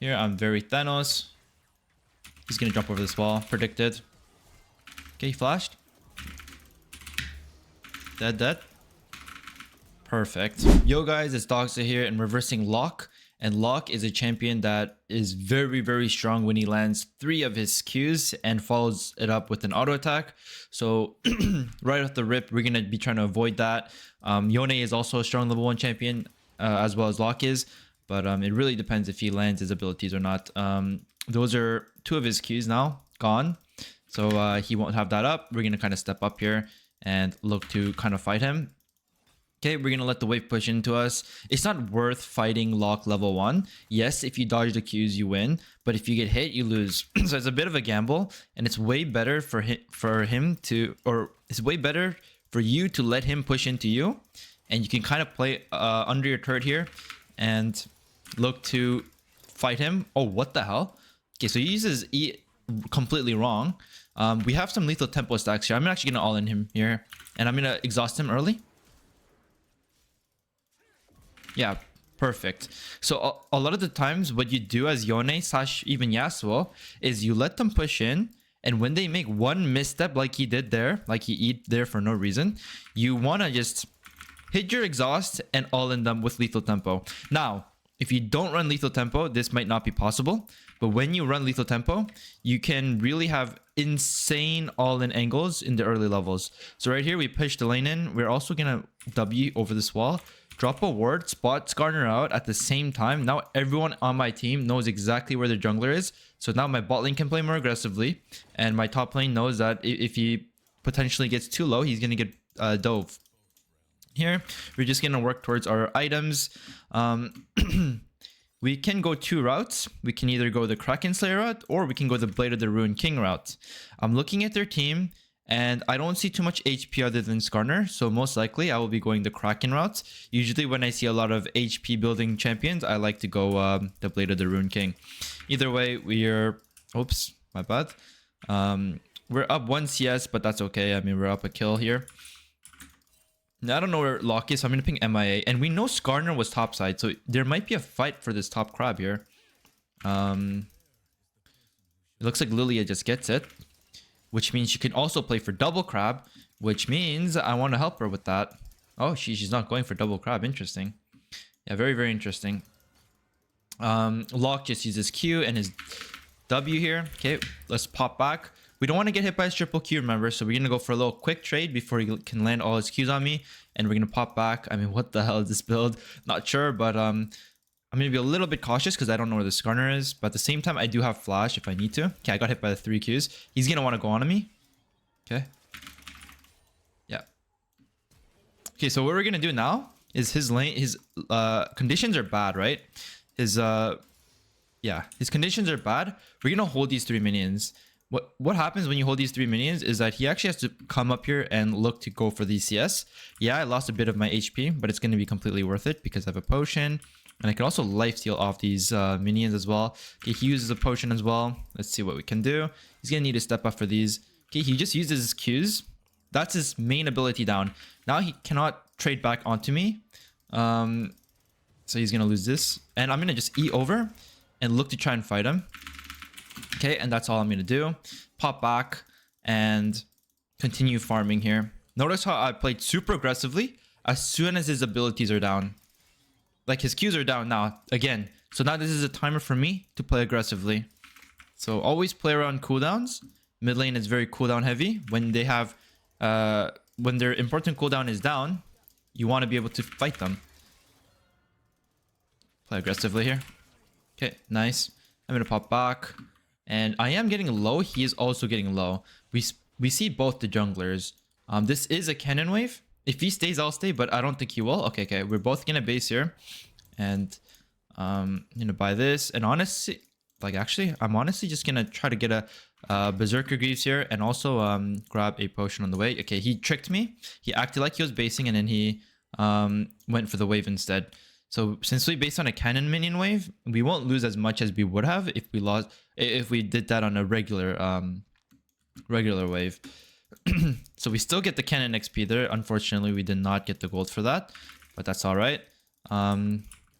Here, I'm very Thanos. He's gonna jump over this wall. Predicted. Okay, he flashed. Dead. Perfect. Yo guys, it's Doxa here and reversing Lock. And Lock is a champion that is very, very strong when he lands 3 of his Qs and follows it up with an auto attack. So right off the rip, we're going to be trying to avoid that. Yone is also a strong level 1 champion as well as Lock is. But it really depends if he lands his abilities or not. Those are 2 of his Qs now gone. So he won't have that up. We're going to kind of step up here and look to kind of fight him. Okay, we're gonna let the wave push into us. It's not worth fighting Lock level 1. Yes, if you dodge the Qs, you win. But if you get hit, you lose. So it's a bit of a gamble. And it's way better for him to... Or it's way better for you to let him push into you. And you can kind of play under your turret here. And look to fight him. Oh, what the hell? Okay, so he uses E completely wrong. We have some lethal tempo stacks here. I'm actually gonna all in him here. And I'm gonna exhaust him early. Yeah, perfect. So a lot of the times what you do as Yone / even Yasuo is you let them push in, and when they make one misstep like he did there, like he eat there for no reason, you want to just hit your exhaust and all in them with lethal tempo. Now, if you don't run lethal tempo, this might not be possible, but when you run lethal tempo, you can really have insane all-in angles in the early levels. So right here, we push the lane in. We're also going to W over this wall. Drop a ward, spot Skarner out at the same time. Now everyone on my team knows exactly where the jungler is. So now my bot lane can play more aggressively. And my top lane knows that if he potentially gets too low, he's going to get dove. Here, we're just going to work towards our items. We can go 2 routes. We can either go the Kraken Slayer route or we can go the Blade of the Ruined King route. I'm looking at their team. And I don't see too much HP other than Skarner, so most likely I will be going the Kraken route. Usually when I see a lot of HP building champions, I like to go the Blade of the Ruined King. Either way, we're... Oops, my bad. We're up 1 CS, but that's okay. I mean, we're up a kill here. Now, I don't know where Lock is, so I'm going to ping MIA. And we know Skarner was topside, so there might be a fight for this top crab here. It looks like Lilia just gets it. Which means she can also play for double crab, which means I want to help her with that. Oh, she's not going for double crab. Interesting. Yeah, very, very interesting. Lock just uses Q and his W here. Okay, let's pop back. We don't want to get hit by his triple Q, remember? So we're going to go for a little quick trade before he can land all his Qs on me. And we're going to pop back. I mean, what the hell is this build? Not sure, but... I'm going to be a little bit cautious because I don't know where the Skarner is. But at the same time, I do have flash if I need to. Okay, I got hit by the 3 Qs. He's going to want to go on to me. Okay. Yeah. Okay, so what we're going to do now is his lane... His conditions are bad, right? His... Yeah, his conditions are bad. We're going to hold these 3 minions. What happens when you hold these 3 minions is that he actually has to come up here and look to go for the CS. Yeah, I lost a bit of my HP, but it's going to be completely worth it because I have a potion. And I can also lifesteal off these minions as well. Okay, he uses a potion as well. Let's see what we can do. He's going to need to step up for these. Okay, he just uses his Qs. That's his main ability down. Now he cannot trade back onto me. So he's going to lose this. And I'm going to just E over and look to try and fight him. Okay, and that's all I'm going to do. Pop back and continue farming here. Notice how I played super aggressively as soon as his abilities are down. Like his Qs are down now again. So now this is a timer for me to play aggressively. So always play around cooldowns. Mid lane is very cooldown heavy. When they have, when their important cooldown is down, you want to be able to fight them. Play aggressively here. Okay, nice. I'm gonna pop back, and I am getting low. He is also getting low. We see both the junglers. This is a cannon wave. If he stays, I'll stay, but I don't think he will. Okay. We're both gonna base here. And I'm gonna buy this. And honestly, I'm honestly just gonna try to get a Berserker Greaves here and also grab a potion on the way. Okay, he tricked me. He acted like he was basing and then he went for the wave instead. So since we based on a cannon minion wave, we won't lose as much as we would have if we did that on a regular wave. So we still get the cannon XP there. Unfortunately, we did not get the gold for that, but that's all right.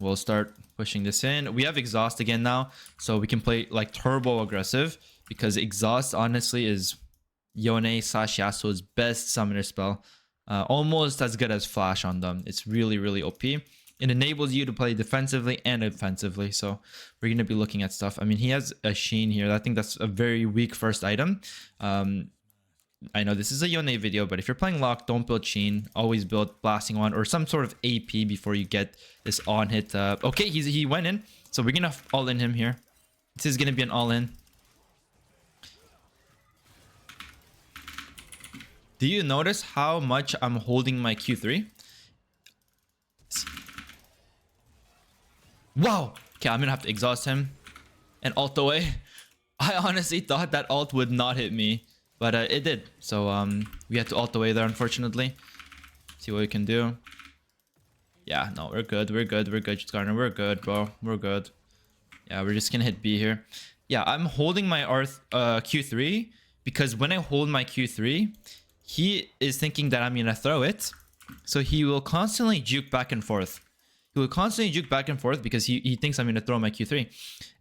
We'll start Pushing this in. We have exhaust again now, so we can play like turbo aggressive because exhaust honestly is Yone / Yasuo's best summoner spell. Almost as good as flash on them. It's really OP. It enables you to play defensively and offensively, so we're going to be looking at stuff. I mean, he has a Sheen here. I think that's a very weak first item. I know this is a Yone video, but if you're playing Lock, don't build Sheen. Always build Blasting Wand or some sort of AP before you get this on hit. Okay, he went in, so we're gonna all in him here. This is gonna be an all in. Do you notice how much I'm holding my Q3? Wow. Okay, I'm gonna have to exhaust him and ult away. I honestly thought that ult would not hit me. But it did. So we had to ult away there, unfortunately. See what we can do. Yeah, no, we're good. We're good. We're good, Skarner. We're good, bro. We're good. Yeah, we're just gonna hit B here. Yeah, I'm holding my Q3 because when I hold my Q3, he is thinking that I'm gonna throw it. So he will constantly juke back and forth. He will constantly juke back and forth because he thinks I'm gonna throw my Q3.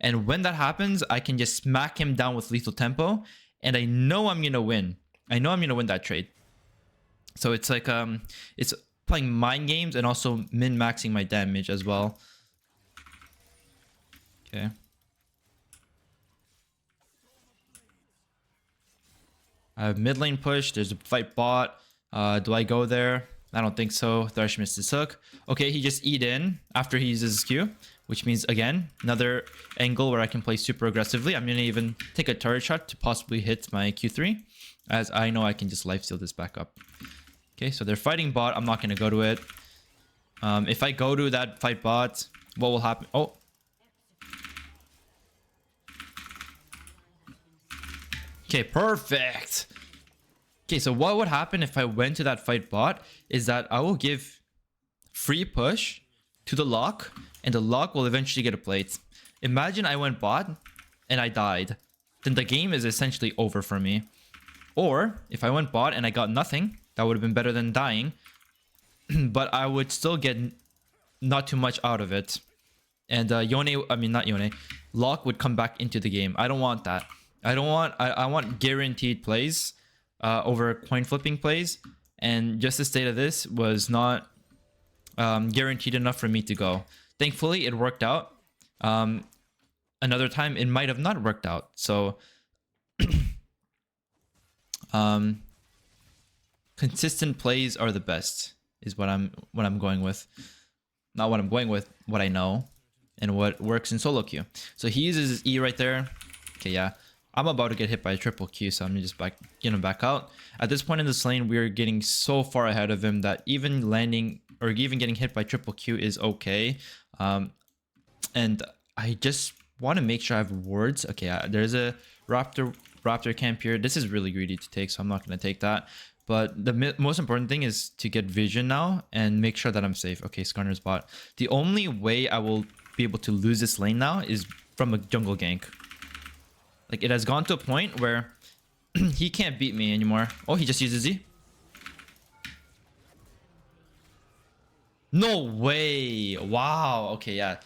And when that happens, I can just smack him down with lethal tempo. And I know I'm gonna win. I know I'm gonna win that trade. So it's like it's playing mind games and also min-maxing my damage as well. Okay. I have mid lane push. There's a fight bot. Do I go there? I don't think so. Thresh missed his hook. Okay, he just eat in after he uses his Q, which means, again, another angle where I can play super aggressively. I'm going to even take a turret shot to possibly hit my Q3, as I know I can just lifesteal this back up. Okay, so they're fighting bot. I'm not going to go to it. If I go to that fight bot, what will happen? Oh. Okay, perfect. Okay, so what would happen if I went to that fight bot is that I will give free push to the lock, and the lock will eventually get a plate. Imagine I went bot and I died. Then the game is essentially over for me. Or if I went bot and I got nothing, that would have been better than dying. But I would still get not too much out of it. And Lock would come back into the game. I don't want that. I want guaranteed plays over coin flipping plays. And just the state of this was not guaranteed enough for me to go. Thankfully, it worked out. Another time, it might have not worked out. So, consistent plays are the best, is what I'm going with. Not what I'm going with, what I know, and what works in solo queue. So he uses his E right there. Okay, yeah. I'm about to get hit by a triple Q, so I'm gonna just back out. At this point in this lane, we're getting so far ahead of him that even landing or even getting hit by triple Q is okay. And I just want to make sure I have wards. Okay, there's a Raptor camp here. This is really greedy to take, so I'm not gonna take that. But the most important thing is to get vision now and make sure that I'm safe. Okay, Skarner's bot. The only way I will be able to lose this lane now is from a jungle gank. Like, it has gone to a point where he can't beat me anymore. Oh, he just uses Z. No way. Wow. Okay, yeah.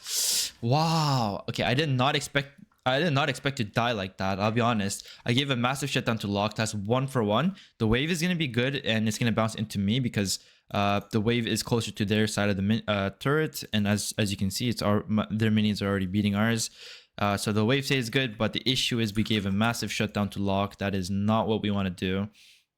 Wow. Okay, I did not expect to die like that. I'll be honest. I gave a massive shutdown to Lock. That's 1-for-1. The wave is gonna be good, and it's gonna bounce into me because the wave is closer to their side of the turret, and as you can see, their minions are already beating ours. So the wave stays good, but the issue is we gave a massive shutdown to Lock. That is not what we want to do.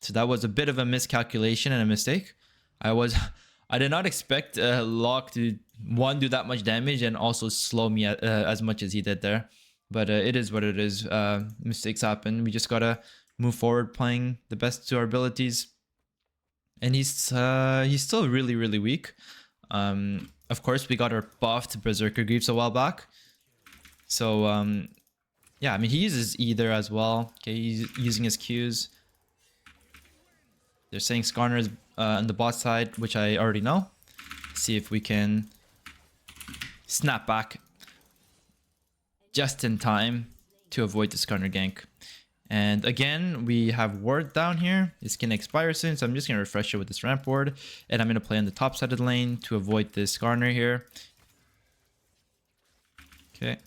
So that was a bit of a miscalculation and a mistake. I did not expect Lock to do that much damage and also slow me as much as he did there. But it is what it is. Mistakes happen. We just gotta move forward, playing the best to our abilities. And he's still really weak. Of course, we got our buffed Berserker Greaves a while back. So yeah, I mean, he uses E there as well. Okay, he's using his Qs. They're saying Skarner is on the bot side, which I already know. See if we can snap back just in time to avoid the Skarner gank. And again, we have ward down here. It's gonna expire soon, so I'm just gonna refresh it with this ramp ward, and I'm gonna play on the top side of the lane to avoid this Skarner here. Okay.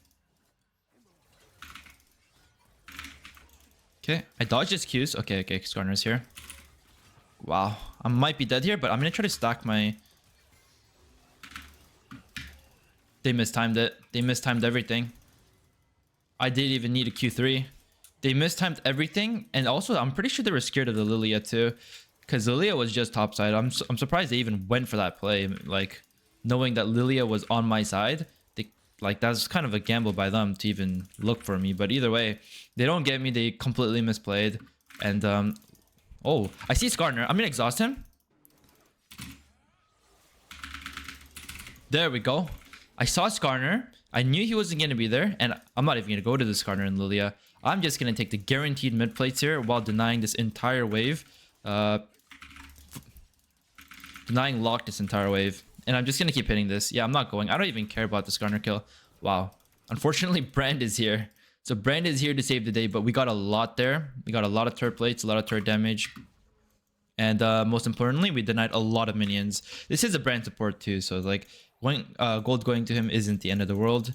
Okay, I dodged his Qs. Okay, okay, Skarner's here. Wow, I might be dead here, but I'm gonna try to stack my... They mistimed it. They mistimed everything. I didn't even need a Q3. They mistimed everything, and also I'm pretty sure they were scared of the Lilia too, because Lilia was just topside. I'm surprised they even went for that play, like knowing that Lilia was on my side. They like that's kind of a gamble by them to even look for me. But either way, they don't get me. They completely misplayed, and oh, I see Skarner. I'm gonna exhaust him. There we go. I saw Skarner. I knew he wasn't going to be there. And I'm not even going to go to the Skarner and Lilia. I'm just going to take the guaranteed mid plates here while denying this entire wave. Denying lock this entire wave. And I'm just going to keep hitting this. Yeah, I'm not going. I don't even care about the Skarner kill. Wow. Unfortunately, Brand is here. So Brand is here to save the day. But we got a lot there. We got a lot of turret plates, a lot of turret damage. And most importantly, we denied a lot of minions. This is a Brand support too. So like... gold going to him isn't the end of the world.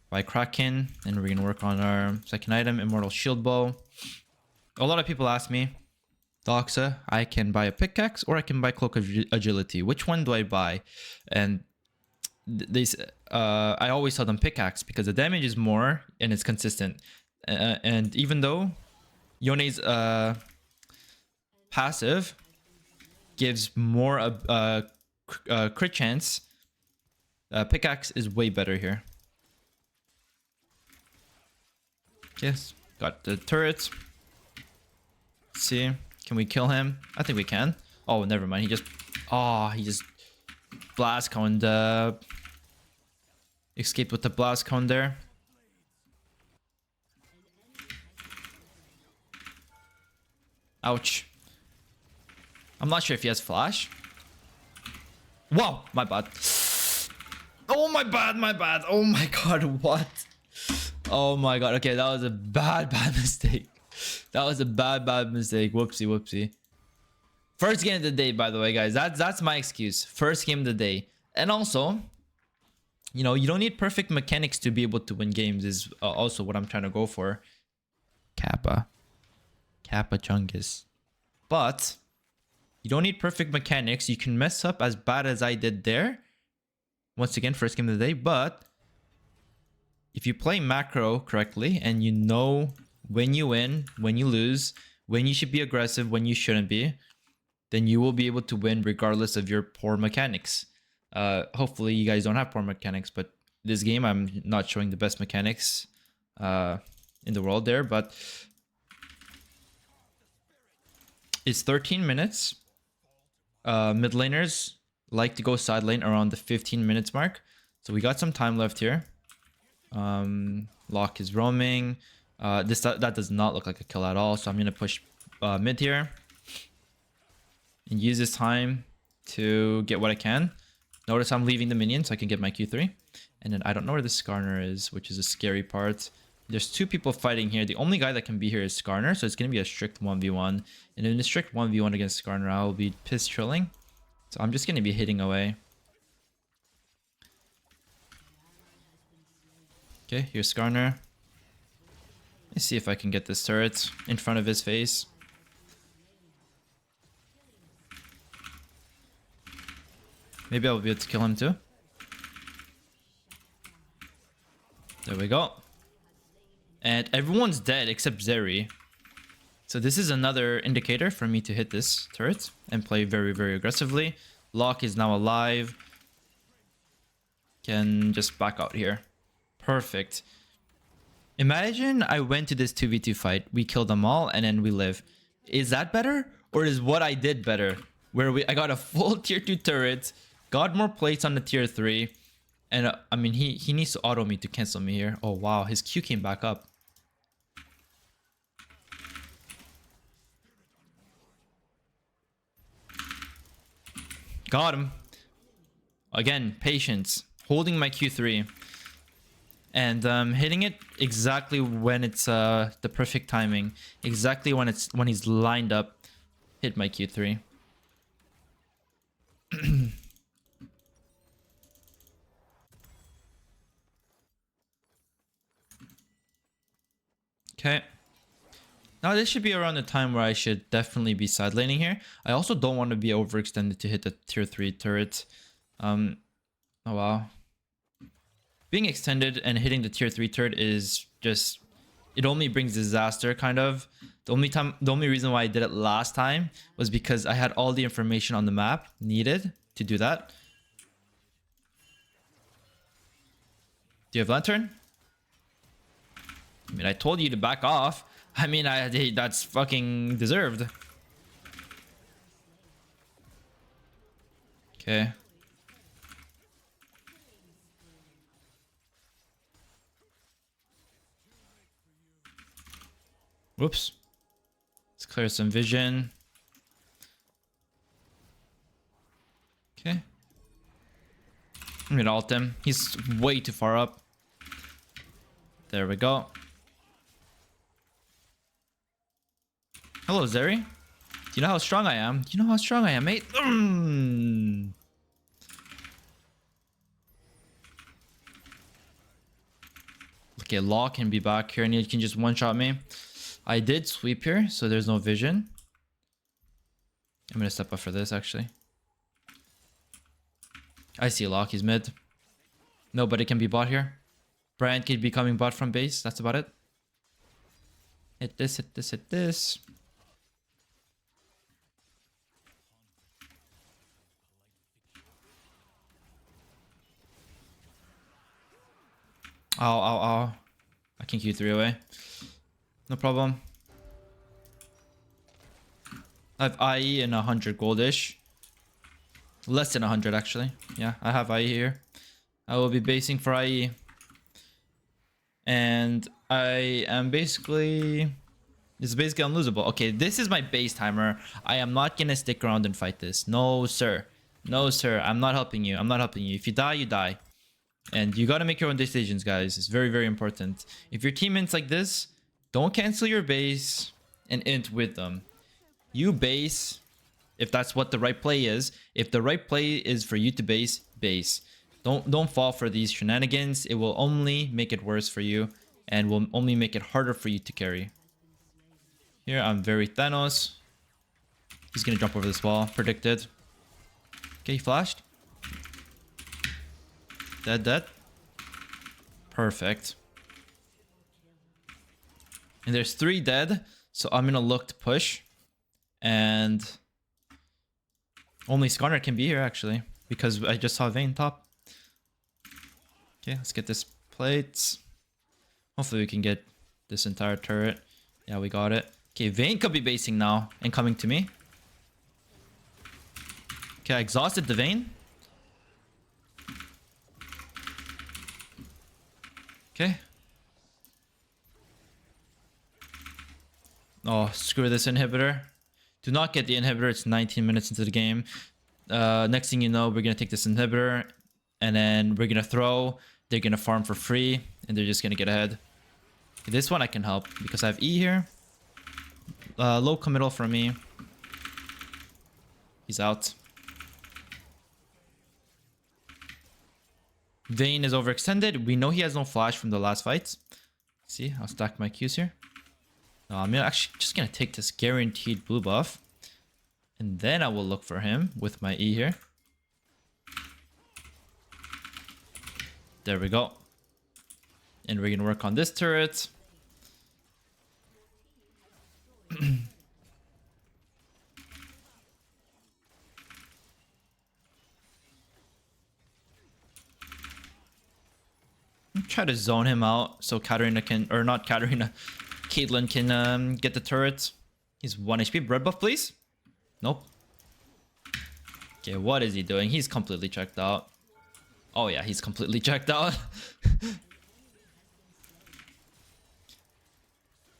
By Kraken, and we're gonna work on our second item, Immortal Shield Bow. A lot of people ask me, Doxa, I can buy a pickaxe or I can buy Cloak of Agility. Which one do I buy? And I always tell them pickaxe because the damage is more and it's consistent. And even though Yone's passive gives more crit chance, pickaxe is way better here. Yes, got the turrets. Let's see, can we kill him? I think we can. Oh, never mind. He just blast coned. Escaped with the blast cone there. Ouch. I'm not sure if he has flash. Wow, my bad. Oh, my bad. Oh my god, what? Oh my god. Okay, that was a bad mistake. That was a bad mistake. Whoopsie. First game of the day, by the way, guys. That's my excuse. First game of the day. And also, you know, you don't need perfect mechanics to be able to win games is also what I'm trying to go for. Kappa Chungus. But you don't need perfect mechanics. You can mess up as bad as I did there. Once again, first game of the day. But if you play macro correctly and you know when you win, when you lose, when you should be aggressive, when you shouldn't be, then you will be able to win regardless of your poor mechanics. Hopefully you guys don't have poor mechanics, but this game I'm not showing the best mechanics in the world there, but it's 13 minutes. Mid laners like to go side lane around the 15 minutes mark. So we got some time left here. Lock is roaming. That does not look like a kill at all. So I'm going to push mid here. And use this time to get what I can. Notice I'm leaving the minion so I can get my Q3. And then I don't know where the Skarner is, which is a scary part. There's two people fighting here. The only guy that can be here is Skarner. So it's going to be a strict 1v1. And in a strict 1v1 against Skarner, I will be piss trilling. So I'm just going to be hitting away. Okay, here's Skarner. Let's see if I can get this turret in front of his face. Maybe I'll be able to kill him too. There we go. And everyone's dead except Zeri. So this is another indicator for me to hit this turret and play very, very aggressively. Locke is now alive. Can just back out here. Perfect. Imagine I went to this 2v2 fight. We killed them all and then we live. Is that better? Or is what I did better? Where I got a full tier 2 turret. Got more plates on the tier 3. And I mean, he needs to auto me to cancel me here. Oh, wow. His Q came back up. Got him. Again, patience. Holding my Q3. And hitting it exactly when it's the perfect timing. Exactly when he's lined up. Hit my Q3. Okay. Now this should be around the time where I should definitely be side laning here. I also don't want to be overextended to hit the tier 3 turret. Oh wow. Being extended and hitting the tier 3 turret is just... it only brings disaster, kind of. The only reason why I did it last time was because I had all the information on the map needed to do that. Do you have lantern? I mean, I told you to back off. I mean, that's fucking deserved. Okay. Whoops. Let's clear some vision. Okay. I'm gonna ult him. He's way too far up. There we go. Hello, Zeri. Do you know how strong I am? Do you know how strong I am, mate? Okay, Law can be back here and he can just one-shot me. I did sweep here, so there's no vision. I'm gonna step up for this, actually. I see Lock, he's mid. Nobody can be bot here. Brand could be coming bot from base, that's about it. Hit this, hit this, hit this. Ow, ow, ow. I can Q3 away. No problem. I have IE and 100 goldish. Less than 100 actually. Yeah, I have IE here. I will be basing for IE. And I am basically... it's basically unlosable. Okay, this is my base timer. I am not gonna stick around and fight this. No, sir. No, sir. I'm not helping you. I'm not helping you. If you die, you die. And you gotta make your own decisions, guys. It's very, very important. If your team ints like this, don't cancel your base and int with them. You base if that's what the right play is. If the right play is for you to base, base. Don't fall for these shenanigans. It will only make it worse for you and will only make it harder for you to carry. Here, I'm very Thanos. He's gonna jump over this wall. Predicted. Okay, he flashed. Dead, dead. Perfect. And there's 3 dead, so I'm gonna look to push. And only Skarner can be here, actually, because I just saw Vayne top. Okay, let's get this plate. Hopefully we can get this entire turret. Yeah, we got it. Okay, Vayne could be basing now and coming to me. Okay, I exhausted the Vayne. Okay. Oh, screw this inhibitor. Do not get the inhibitor. It's 19 minutes into the game. Next thing you know, we're going to take this inhibitor. And then we're going to throw. They're going to farm for free. And they're just going to get ahead. Okay, this one I can help because I have E here. Low committal from me. He's out. Vayne is overextended. We know he has no flash from the last fight. See, I'll stack my Qs here. No, I'm actually just gonna take this guaranteed blue buff. And then I will look for him with my E here. There we go. And we're gonna work on this turret. Try to zone him out so Katarina can, or not Katarina, Caitlyn can get the turret. He's 1 HP. Red buff, please. Nope. Okay, what is he doing? He's completely checked out. Oh yeah, he's completely checked out.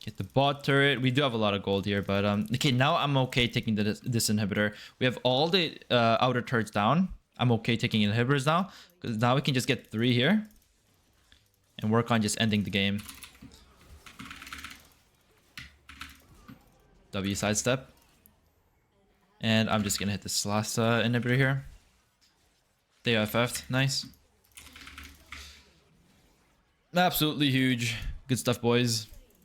Get the bot turret. We do have a lot of gold here, but okay, now I'm okay taking this inhibitor. We have all the outer turrets down. I'm okay taking inhibitors now because now we can just get 3 here and work on just ending the game. W sidestep. And I'm just gonna hit this last inhibitor here. They FF'd. Nice. Absolutely huge. Good stuff, boys.